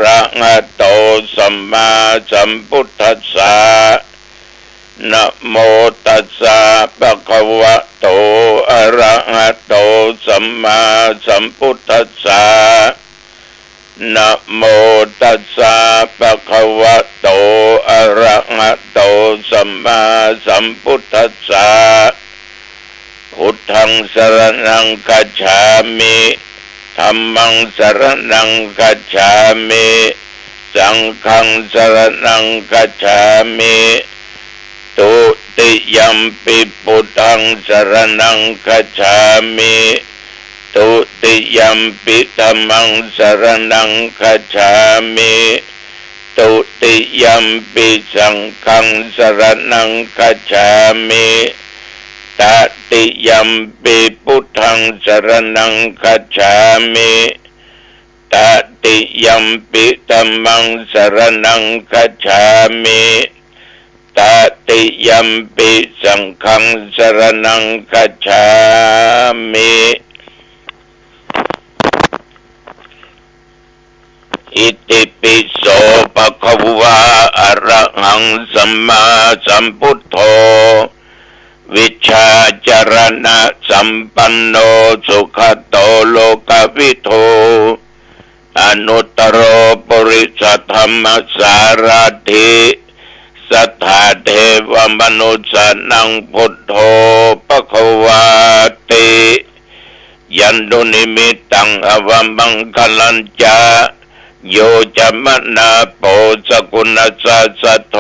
ระหะโตสัมมาสัมพุทธัสสะนะโมตัสสะภะคะวะโตอะระหะโตสัมมาสัมพุทธัสสะนะโมตัสสะภะคะวะโตอะระหะโตสัมมาสัมพุทธัสสะพุทธังสรณังคัจฉามิธัมมังสรณังคัจฉามิสังฆังสรณังคัจฉามิตุติยัมปิพุทธังสรณังคัจฉามิตุติยัมปิธัมมังสรณังคัจฉามิตุติยัมปิสังฆังสรณังคัจฉามิตติยัมปิพุทธังสรณังคัจฉามิตติยัมปิธัมมังสรณังคัจฉามิตติยัมปิสังฆังสรณังคัจฉามิอิติปิโสภะคะวะอะระหังสัมมาสัมพุทโธวิชาจารณะสัมปันโนสุขโตโลกวิโทอนุตตรปริสัทธรรมสารถิสัทธาเทวมนุสสนังพุทโธภควาติยันตุนิมิตังอวมังคลัญจาโยจะมนาโปสกุณสัสสโธ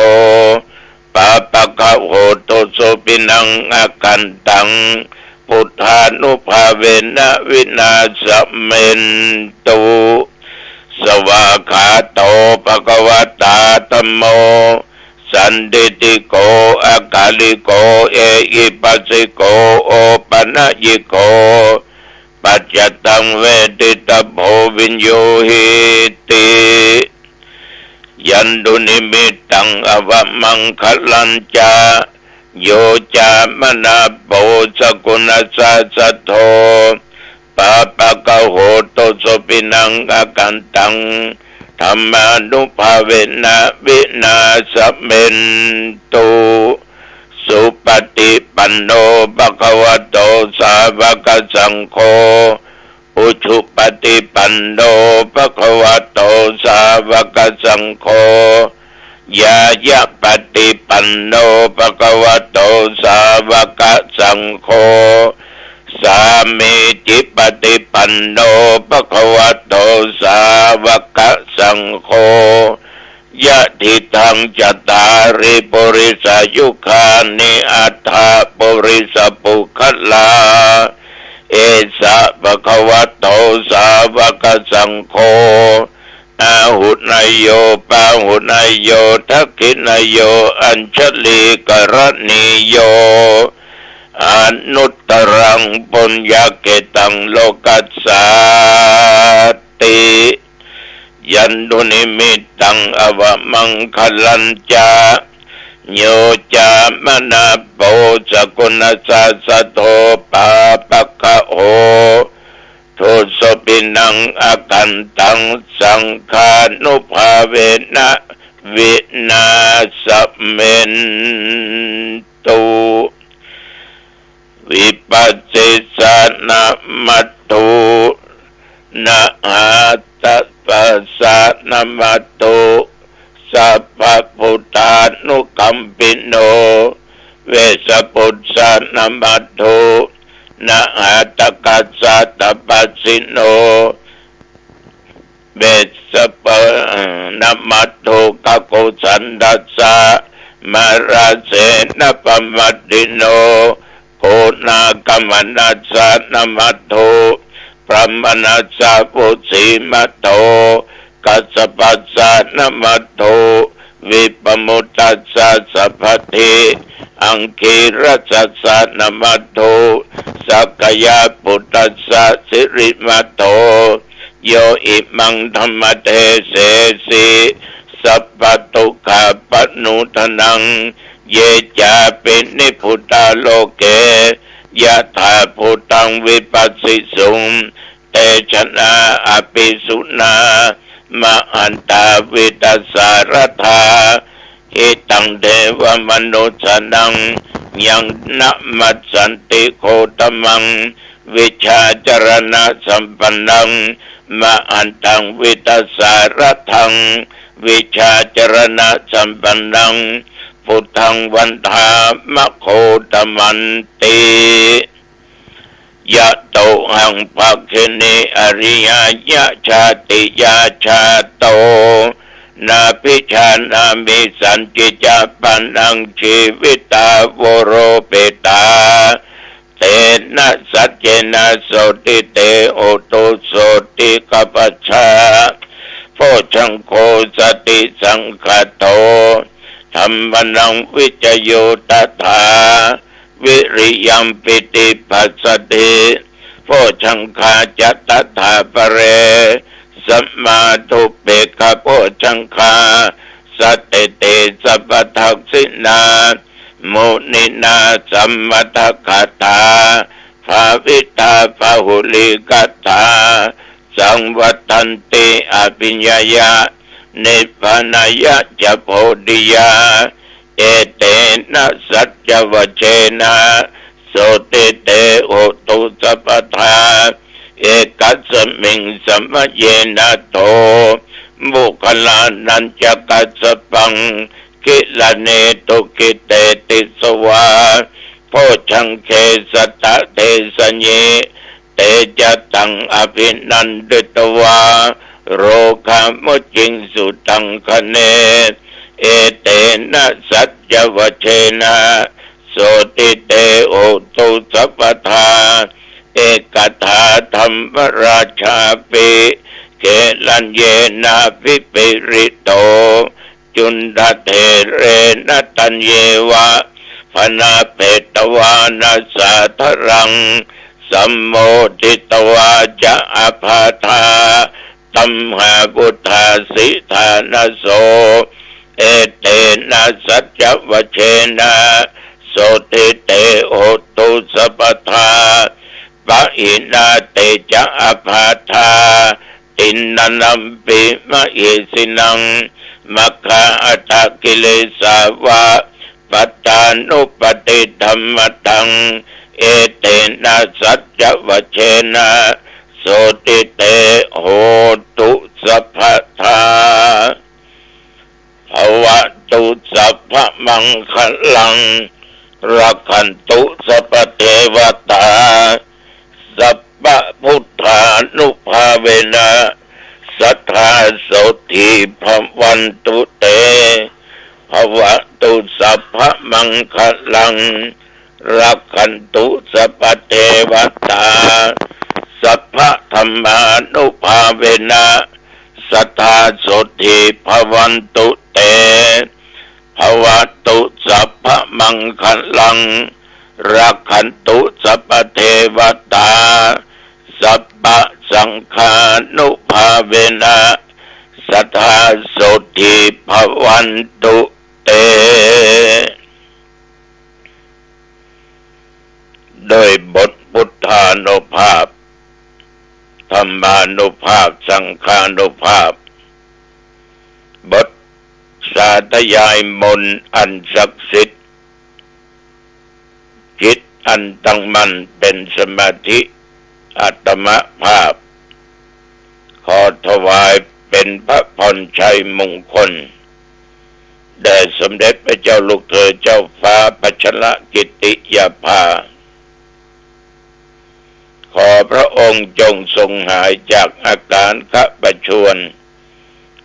ปะปะคะโหตุสุปินังอากันตังพุทธานุภาเวนะวินาศเมนตุสวากขาโตภะคะวะตาธัมโมสันติติโกอากาลิโกเอหิปัสสิโกโอปัญญิโกปัจจตังเวทิตโพวิญโยหิติยันตุนิมิตังอวมังคลัญจาโยจามนาโปสกุณสัสสโธปะปะคะโหตุสุปินังอากันตังธรรมานุภาเวนะวินาศเมนตุสุปฏิปันโนภะคะวะโตสาวกสังโฆอุชุปฏิปันโนภะคะวะโตสาวกสังโฆยายะปฏิปันโนภะคะวะโตสาวกสังโฆสามีจิปฏิปันโนภะคะวะโตสาวกสังโฆยะทิทังจตาริปุริสายุคานิอัฏฐปุริสปุคลาเอสะภะคะวะโตสาวกสังโฆอาหุนายโยปาหุนายโยทักขินายโยอัญชลีกรณีโยอนุตตรังปุญญเกตังโลกัสสาติยันตุนิมิตังอวมังคลัญจาโยจามนาโปสกุณสัสสโธปะปะคะโหทุสุปินังอากันตังสังฆานุภาเวนะวินาศเมนตุวิปัสสิสานะมัตถุนะหาตัสปัสสะนะมัตถุสัพพพุทธานุกัมปิโนเวสปุตสะนะมัตถุนะหาตกัสสะตปัสสิโนเวสปนะมัตถุกะโกสันดัสสะมาราเสนะปมัตติโนโกนากัมนัสสะนะมัตถุพรหมนัสสะปุสีมัตโตกัสสปัสสะนะมัตโตวิปมุตตัสสะสัพพทิอังคีรัสสะนะมัตโตสักยะปุตตัสสะสิริมัตโตโยอิมังธรรมเทเสสิสัพพทุกขปนุทนังเยจาปินิพุทธาโลเกยะถาพุทธังวิปัสสิสุงเตชนะอภิสุนา มหันตาวิตัสสารธาอิตังเทวมนุสนังยังนะมัสสันติโคตมังวิชาจรณะสัมปันนังมหันตังวิตัสสารทังวิชาจรณะสัมปันนังพุทธังวันธามะโคตมันติยะโตหังภคคินิอริยยะชาติยาชาโตนาภิชานามิสันติจาปันนังชีวิตาวโรเปตาเตนะสัจเจนะโสติเตโอตุโสติกัปปะชาโพชังโคสติสังคโตธัมมนังวิจโยตถาวิริยัมปิติปัสสติโพชังคาจัตถาปะเรสัมมาทุเปกขโพชังคาสัตเตสัพพทักษินามุนินาสัมมัทคาตาภาวิตาภาหุลิกัตถาสังวัตันติอภิญญายะนิพพานายะจะโพธิยาเอเตนะสัจจวเชนะโสติเตโอตุสัพพทาเอกัสมิงสัมเยนะโตบุคลานันจะกัสปังกิลเนตุกิเตติสวาโพชังเคสตะเทสเยเตจตังอภินันดิตวาโรคามุจิงสุตังคเนเอเตนะสัจจวเชนะโสติเตโอตุสัพพทาเอกถาธรรมราชาปิเกลัญเยนะวิปิริโตจุนดาเทเรนตัญเยวะพนาเปตวานาสาธรังสัมโมทิตวาจะอภาธาตัมหาบุทธาสิธานโสเอเตนะสัจจวเชนะโสติเตโอตุสัพพทาปะอินาเตจะอภาธาตินนัมปิมะเอสินังมัคคะอัตตกิเลสาวะปัตตานุปติธรรมตังเอเตนะสัจจวเชนะโสติเตโหตุสัพพทาภวตุสัพพมังคลังรักขันตุสัพพเทวตาสัพพพุทธานุภาเวนะสัทธาโสติภวันตุเตภวตุสัพพมังคลังรักขันตุสัพพเทวตาสัพพธรรมานุภาเวนะสัทธาโสติภวันตุเตภวตุสัพพมังคลังรักขันตุสัพพเทวตาสัพพสังฆานุภาเวนะสัทธาโสติภวันตุเตโดยบทพุทธานุภาพธรรมานุภาพสังฆานุภาพบทสาธยายมนต์อันศักดิ์สิทธิ์จิตอันตั้งมั่นเป็นสมาธิอัตมภาพขอถวายเป็นพระพรชัยมงคลแด่สมเด็จพระเจ้าลูกเธอเจ้าฟ้าพัชรกิติยาภาขอพระองค์จงทรงหายจากอาการขะประชวน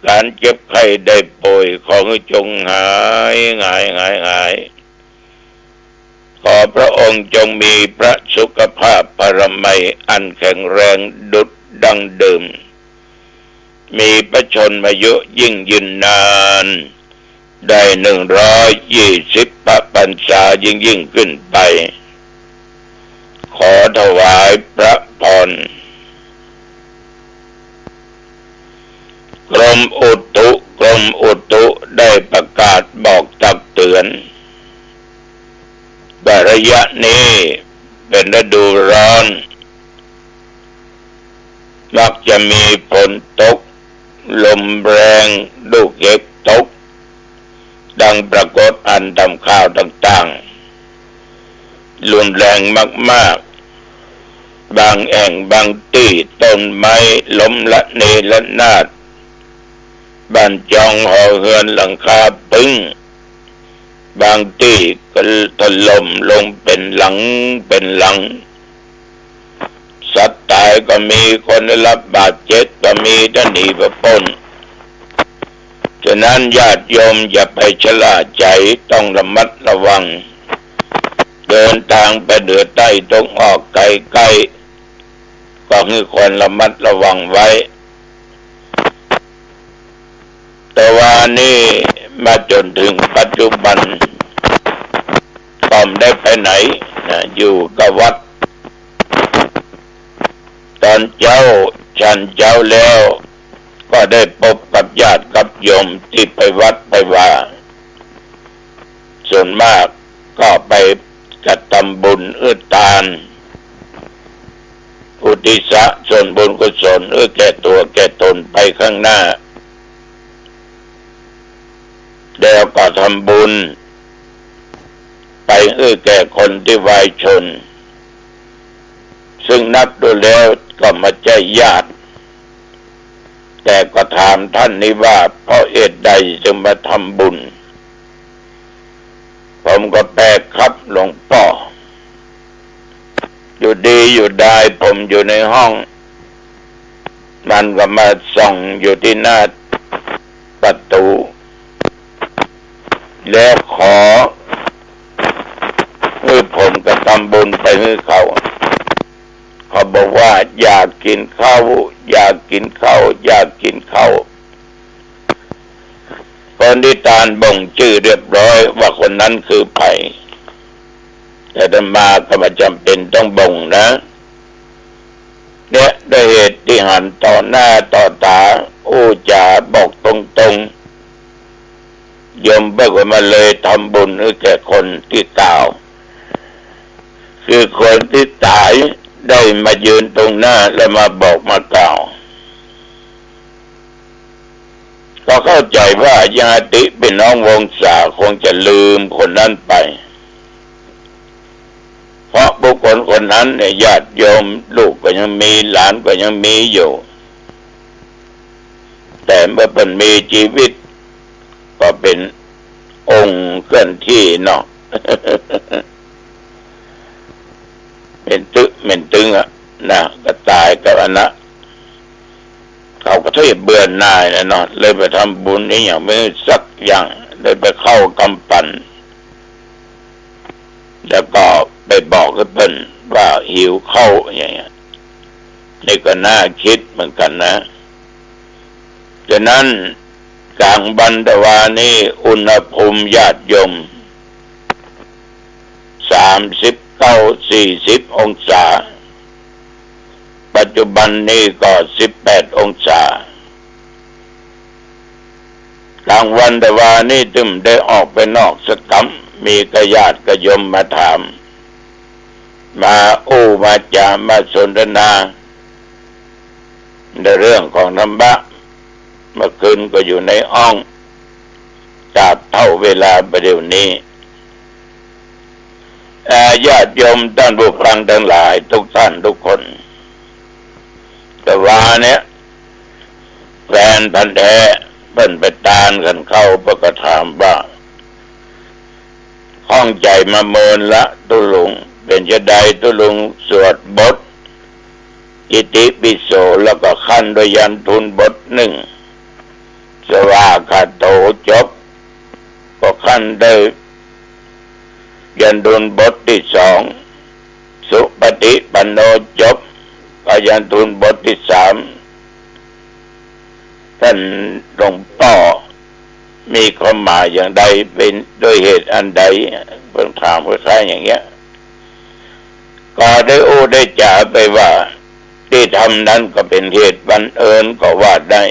การเจ็บไข้ได้ป่วยของจงหายขอพระองค์จงมีพระสุขภาพปรมัยอันแข็งแรงดุจดังเดิมมีพระชนมายุยิ่งยืนนานได้120 พระพรรษายิ่งขึ้นไปขอถวายพระพรกรมอุตุได้ประกาศบอกตักเตือนว่าระยะนี้เป็นฤดูร้อนมักจะมีฝนตก ลมแรงลูกเห็บตกดังปรากฏอันทำข่าวต่างๆรุนแรงมากๆบางแห่งบางที่ต้นไม้ล้มละเนระนาดบ้านจองหอเฮือนหลังคาปึ้งบางที่ก็ถล่มลงเป็นหลังสัตว์ตายก็มีคนได้รับบาดเจ็บก็มีท่านหนีไปปล้นฉะนั้นญาติโยมอย่าไปชะล่าใจต้องระมัดระวังเดินทางไปเหนือใต้ตรงออกไกลๆก็คือควรระมัดระวังไว้แต่ว่านี่มาจนถึงปัจจุบันก็ไม่ได้ไปไหนนะอยู่กับวัดตอนฉันเจ้าแล้วก็ได้พบกับญาติกับโยมที่ไปวัดไปว่าส่วนมากก็ไปกระทำบุญทานอุทิศส่วนบุญกุศลแก่ตัวแก่ตนไปข้างหน้าแล้วก็ทำบุญไปแก่คนที่วายชนซึ่งนับดูแล้วก็ไม่ใช่ญาติแต่ก็ถามท่านนี้ว่าเพราะเหตุใดจึงมาทำบุญผมก็แปลครับหลวงพ่ออยู่ดีอยู่ได้ผมอยู่ในห้องมันก็มาส่องอยู่ที่หน้าประตูแล้วขอผมก็ทำบุญไปให้เขาบอกว่าอยากกินข้าวคนที่ตานบ่งชื่อเรียบร้อยว่าคนนั้นคือไผ่แต่ธรรมาก็ไม่จำเป็นต้องบ่งนะเนี่ยด้วยเหตุที่หันต่อหน้าต่อตาจาบอกตรงๆยมเบิกมาเลยทำบุญให้แก่คนที่กล่าวคือคนที่ตายได้มายืนตรงหน้าแล้วมาบอกมากล่าวก็เข้าใจว่าญาติเป็นน้องวงศาคงจะลืมคนนั้นไปเพราะบุคคลคนนั้นเนี่ยญาติโยมลูกก็ยังมีหลานก็ยังมีอยู่แต่เมื่อเป็นมีชีวิตก็เป็นองค์เคลื่อนที่เนาะ เป็นตึงอ่ะนะก็ตายกับอันนะเขาก็ที่เบื่อหน่ายนะเนาะเลยไปทำบุญนี่อย่างไม่สักอย่างเลยไปเข้ากำปั้นแล้วก็ไปบอกกับเพิ่นว่าหิวข้าวอย่างเงี้ยนี่ก็น่าคิดเหมือนกันนะฉะนั้นกลางบันดาวานี่อุณหภูมิญาติโยม39-40 องศาปัจจุบันนี้ก็18 องศากลางวันดาวานี่ตึมได้ออกไปนอกสักคำมีกญาติกโยมมาถามมามาจามาสนทนาในเรื่องของธรรมะเมื่อคืนก็อยู่ในห้องตราบเท่าเวลาประเดี๋ยวนี้ญาติโยมท่านผู้ฟังทั้งหลายทุกท่านทุกคนแต่ว่าเนี่ยแฟนพันธุ์แท้เพิ่นไปตานกันเข้าประกถามว่าข้องใจมาเมินละตุลุงเป็นจะใดตุลุงสวดบทอิติปิโสแล้วก็ขั้นโดยยันทุนบท1สวากาโตจบก็ขั้นได้ยันทุนบทที่2สุปฏิปันโนจบก็ยันทุนบทที่3ท่านหลวงพ่อมีความหมายอย่างใดเป็นด้วยเหตุอันใดเพิ่งถามคล้ายๆอย่างเงี้ยก็ได้จ่าไปว่าที่ทำนั้นก็เป็นเหตุบังเอิญก็ว่าได้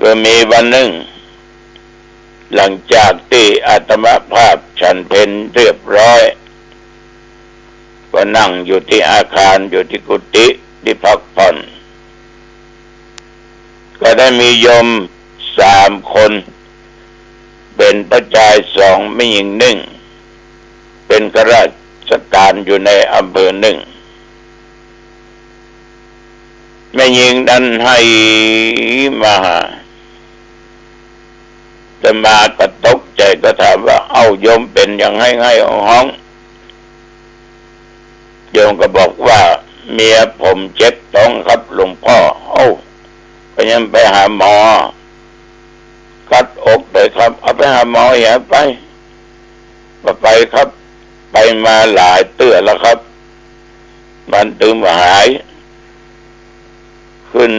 ก็มีวันหนึ่งหลังจากที่อาตมาภาพฉันเพลเรียบร้อยก็นั่งอยู่ที่อาคารอยู่ที่กุฏิที่พักผ่อน ก็ได้มีโยม3 คนเป็นพระชาย2ไม่หญิง1เป็นข้าราชการอยู่ในอำเภอ1แม่หญิงนั้นให้มาจะมาก็ตกใจก็ถามว่าเอาโยมเป็นยังไงให้ห้องโยมก็บอกว่าเมียผมเจ็บท้องครับหลวงพ่อก็ยังไปหาหมอกัดอกเลยครับเอาไปหาหมออย่าไปครับไปมาหลายเตื้อแล้วครับมันตึงหายขึ้น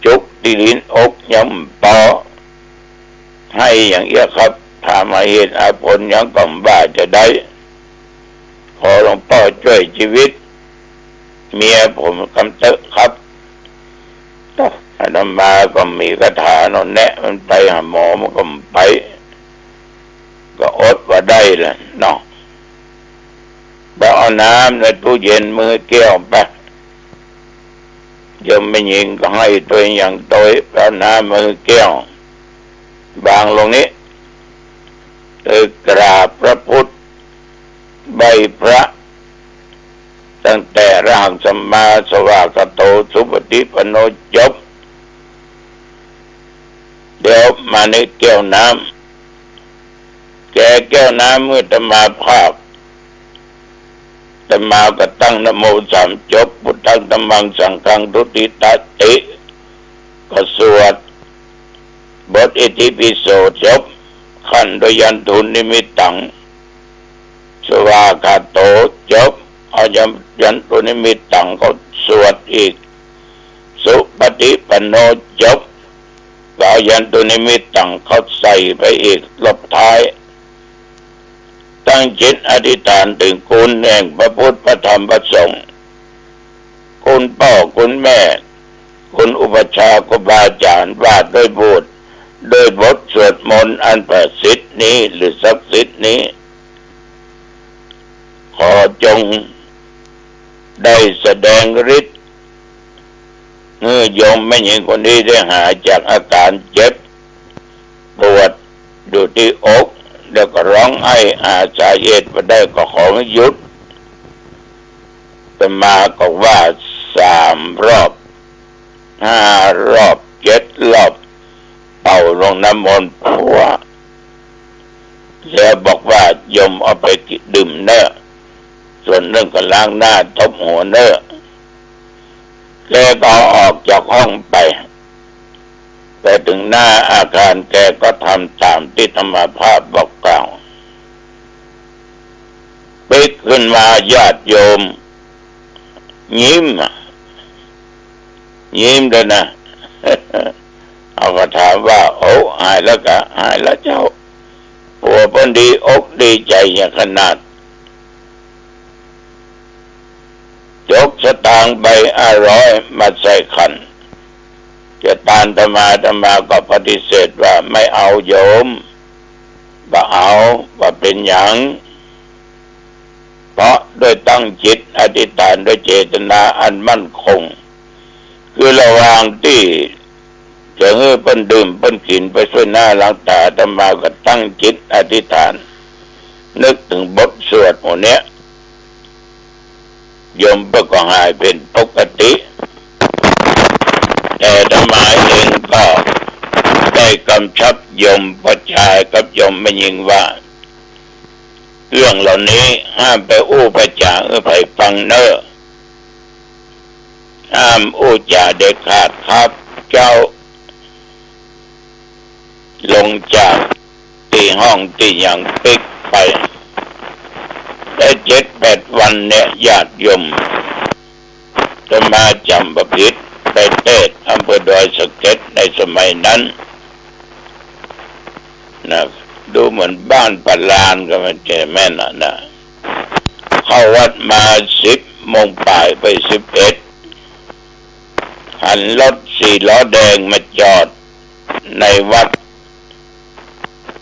จุกที่ลิ้นอกย่ำปอให้อย่างเอี้ยครับถ้ามาเหตุอาผลยังก่อมบ้าจะได้ขอหลวงพ่อช่วยชีวิตเมียผมคำเตอะครับอาตมาก็มีคาถาโน่นแนะมันไปหาหมอมันก็ไปก็อดว่าได้แหละเนาะไปเอาน้ำในตู้เย็นมือแก้วไปยมไม่ยิงก็ให้ตัวอย่างตัวเอาน้ำมือแก้วบางลงนี้กราบพระพุทธใบพระตั้งแต่ร่างสัมมาสวากโตสุปฏิปันโนจบเดี๋ยวมาในแก้วน้ำแก้วน้ำเมื่อธรรมาภาพธรรมาก็ตั้งนะโม3จบพุทธังธัมมังสังฆังทุติตติก็สวดบทอิติปิโสจบขันธยันตุนิมิตตังสวากาโตจบเอายันตุนิมิตตังเขาสวดอีกสุปฏิปันโนจบเอายันตุนิมิตตังเขาใส่ไปอีกลบท้ายตั้งจิตอธิษฐานถึงคุณแห่งพระพุทธพระธรรมพระสงฆ์คุณพ่อคุณแม่คุณอุปชาครูบาอาจารย์ว่าด้วยบทสวดมนต์อันประสิทธิ์นี้หรือศักดิ์สิทธิ์นี้ขอจงได้แสดงฤทธิ์เมื่อโยมแม่หญิงคนนี้ได้หายจากอาการเจ็บปวดอยู่ที่อกแล้วก็ร้องไห้สาเหตุมาได้ก็ขอหยุดแต่มาก็ว่า3 รอบ5 รอบ7 รอบเป่าลงน้ำมนต์ผัวแล้วบอกว่าโยมเอาไปดื่มเนอะส่วนเรื่องก็ล้างหน้าทบหัวเนอะแล้วก็ออกจากห้องไปแต่ถึงหน้าอาคารแกก็ทำตามที่ธรรมภาพบอกกล่าวปิกขึ้นมาญาติโยมยิ้มเลยนะ เอาก็ถามว่าหายแล้วกะหายแล้วเจ้าผัวเพิ่นดีอกดีใจอย่างขนาดยกสตางค์ใบ500มาใส่ขันจะตานธรรมาก็ปฏิเสธว่าไม่เอาโยมบ่เอาว่าเป็นหยังเพราะโดยตั้งจิตอธิษฐานโดยเจตนาอันมั่นคงคือระหว่างที่จะเพิ่นดื่มเพิ่นกินไปช่วยหน้าล้างตาธรรมาก็ตั้งจิตอธิษฐานนึกถึงบทสวดหมดเนี้ยโยมก็หายเป็นปกติแต่ธรรมาเองก็ได้กำชับโยมผู้ชายกับโยมแม่หญิงว่าเรื่องเหล่านี้ห้ามไปไปจ่าไปฟังเนอะห้ามจ่าเด็ดขาดครับเจ้าลงจากที่ห้องที่ยังปิดไปได้7-8 วันเนี่ยญาติโยมจะมาจำประพิษไปเทศอำเภอดอยสะเก็ดในสมัยนั้นนะดูเหมือนบ้านปลานก็มันเจแม่นนะเข้าวัดมา10 โมงป่ายไป11หันรถ4 ล้อแดงมาจอดในวัด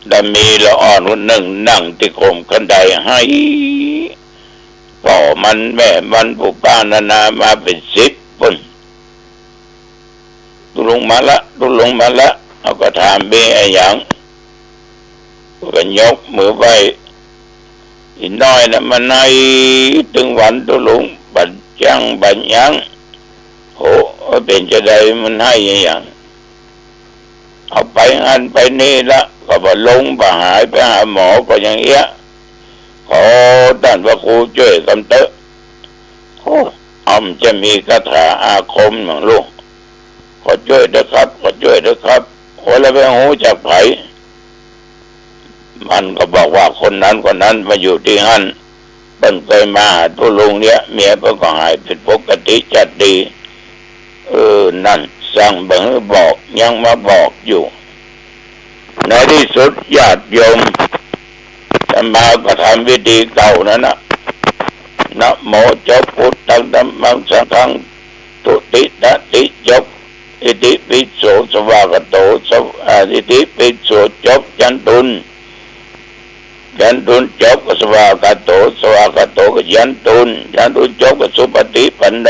และมีละอ่อนคนหนึ่งนั่งที่โคมขันไดให้พ่อมันแม่มันผู้ป้านานามาเป็น10 คน ตุลงมาละตุลงมาละเอาก็ถามมีไอ้หยังก็ยกมือไหวอีน้อยนะมันในถึงวันตุลงบัดจังบัดยังโหเป็นจะได้มันให้อย่างเอาไปงานไปนี่ละก็บ่ลงบ่หายไปหาหมอก็อย่างเงี้ยขอท่านพระครูช่วยกันเถอะโอ้จะมีคาถาอาคมของลูกขอช่วยด้วยครับขอช่วยด้วยครับโอ้แล้วไปหูจากไผมันก็บอกว่าคนนั้นมาอยู่ที่นั่นเพิ่งเคยมาหาตุลุงเนี่ยเมียเพิ่งก็หายผิดปกติจัดดีนั่นสั่งเบิ่งบอกยังมาบอกอยู่ในที่สุดญาติโยมจะมาก็ทำวิธีเก่านั่นนะนะโมจบพุทธังธัมมังสังฆังตุติตติจบอิติปิโสสวากโตอิติปิโสจบยันตุนจบก็สวากโตก็ยันตุนจบก็สุปฏิปันโ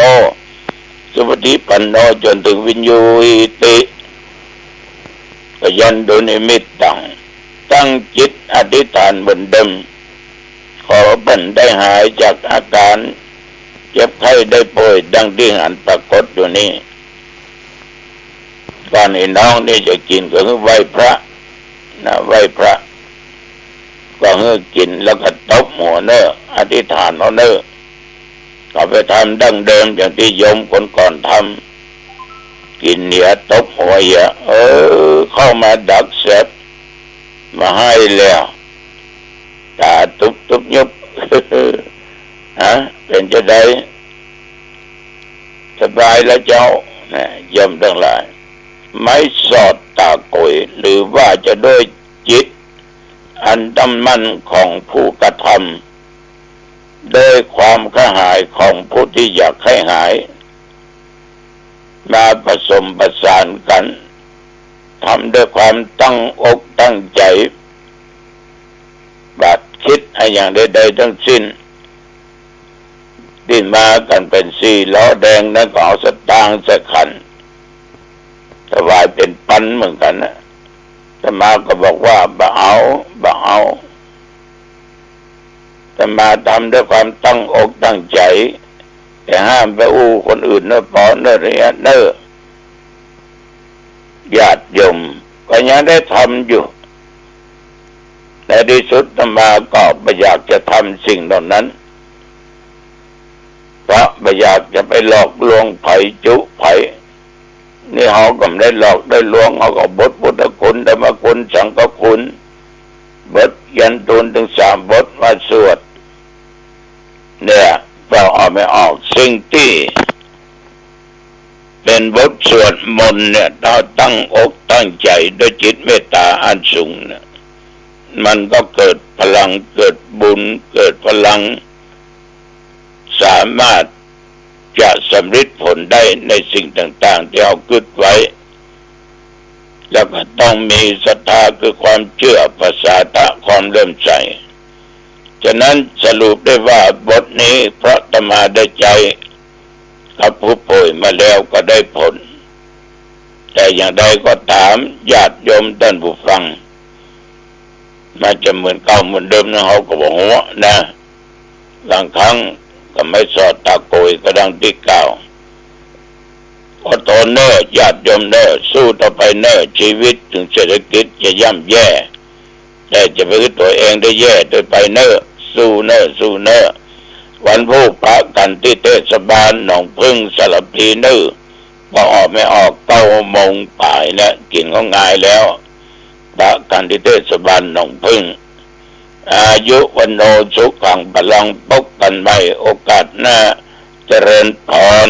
นจนถึงวิญญูหิติก็ยันตุนิมิตตังตั้งจิตอธิษฐานบนเดิมขอบันได้หายจากอาการเจ็บไข้ได้ป่วยดังที่หันปรากฏอยู่นี่ก่อนไอ้น้องนี่จะกินก็คือไหว้พระนะไหว้พระก็คือกินแล้วก็ตบหัวเนออธิษฐานเอาเนอก็ไปทำดั้งเดิมอย่างที่โยมคนก่อนทำกินเหนียตบหัวเหี้ยเข้ามาดักเสร็จมาให้แล้วตาตุบยุบฮะเป็นจะได้สบายแล้วเจ้านะโยมทั้งหลายไม่สอดตาโกยหรือว่าจะด้วยจิตอันตั้งมั่นของผู้กระทำด้วยความกระหายของผู้ที่อยากให้หายมาผสมประสานกันทำด้วยความตั้งอกตั้งใจบัดคิดให้อย่างใดๆทั้งสิ้นที่มากันเป็นสี่ล้อแดงนั้นก็เอาสตางค์สักขันถวายเป็นปันเหมือนกันนะแต่มาก็บอกว่าบ่เอาแต่มาทำด้วยความตั้งอกตั้งใจแต่ห้ามไปอู้คนอื่นเนอะปอเนอะเรียเนอะญาติโยมก็ยังได้ทำอยู่ในที่สุดมาก็ไม่อยากจะทำสิ่งเหล่านั้นเพราะไม่อยากจะไปหลอกลวงไผจุไผนี่เขาก็ไม่ได้หลอกได้ลวงเขาก็บทพุทธคุณธรรมคุณสังฆคุณบทยันตุนถึง3 บทมาสวดเนี่ยเราเอาไม่ออกสิ่งที่เป็นบทสวดมนต์เนี่ยเราตั้งอกตั้งใจด้วยจิตเมตตาอันสูงเนี่ยมันก็เกิดพลังเกิดบุญเกิดพลังสามารถจะสำเร็จผลได้ในสิ่งต่างๆที่เราคิดไว้แล้วก็ต้องมีศรัทธาคือความเชื่อภาษาตะความเริ่มใสฉะนั้นสรุปได้ว่าบทนี้เพราะอาตมาได้ใจกับผู้ป่วยมาแล้วก็ได้ผลแต่อย่างใดก็ตามญาติโยมท่านผู้ฟังน่าจะเหมือนเก่าเหมือนเดิมนะเขาก็บอกว่านะบางครั้งก็ไม่สอดตาโกยก็ดังที่เก่าก็ตนเนอญาติโยมเนอสู้ต่อไปเนอชีวิตถึงเศรษฐกิจจะย่ำแย่แต่จะไปตัวเองได้แย่โดยไปเนอสู้เนอวันพูดพระกันที่เทศบาลหนองพึ่งสลับพีเนอพอออกไม่ออก9 โมงป่ายนะกินก็ง่ายแล้วพระกันที่เทศบาลหนองพึ่งอายุวันโนสุขังพลังปกกันไว้โอกาสหน้าเจริญพร